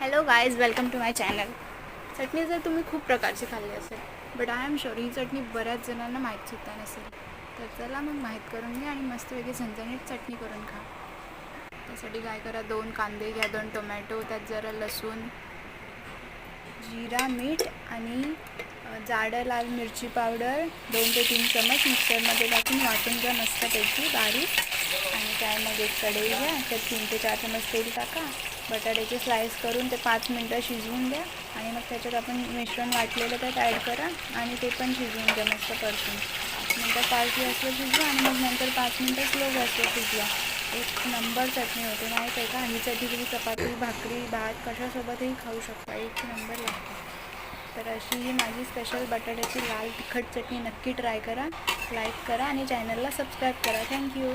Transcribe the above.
Hello guys, welcome to my channel. चटणी जर तुम्ही खूप प्रकारची खाल्ली असेल, बट आय एम शुअर ही चटणी बऱ्याच जणांना माहीतसुद्धा नसेल. तर चला मग माहीत करून घ्या आणि मस्तपैकी झणझणीत चटणी करून खा. त्यासाठी काय करा, 2 कांदे घ्या, 2 टोमॅटो, त्यात जरा लसूण, जिरा, मीठ आणि जाडं लाल मिरची पावडर 2 ते 3 चमच मिक्सरमध्ये टाकून वाटून घ्या मस्तपैकी बारीक. आणि काय मग एक कढई घ्या, त्यात 3 ते 4 चमच तेल टाका. बटाट्याचे स्लाइस करून ते 5 मिनटं शिजवून द्या. आणि मग त्याच्यात आपण मिश्रण वाटलेलं त्यात ॲड करा आणि ते पण शिजवून द्या मस्त परतून. 5 मिनटं फास्ट गॅसवर शिजवा आणि मग नंतर 5 मिनटं स्लो गॅसवर शिजवा. एक नंबर चटणी होते, माहीत आहे का? ही चटणी तुम्ही चपाती, भाकरी, भात कशासोबतही खाऊ शकता, एक नंबर लागते. तर अशी ही माझी स्पेशल बटाट्याची लाल तिखट चटणी नक्की ट्राय करा, लाईक करा आणि चॅनलला सबस्क्राईब करा. थँक्यू.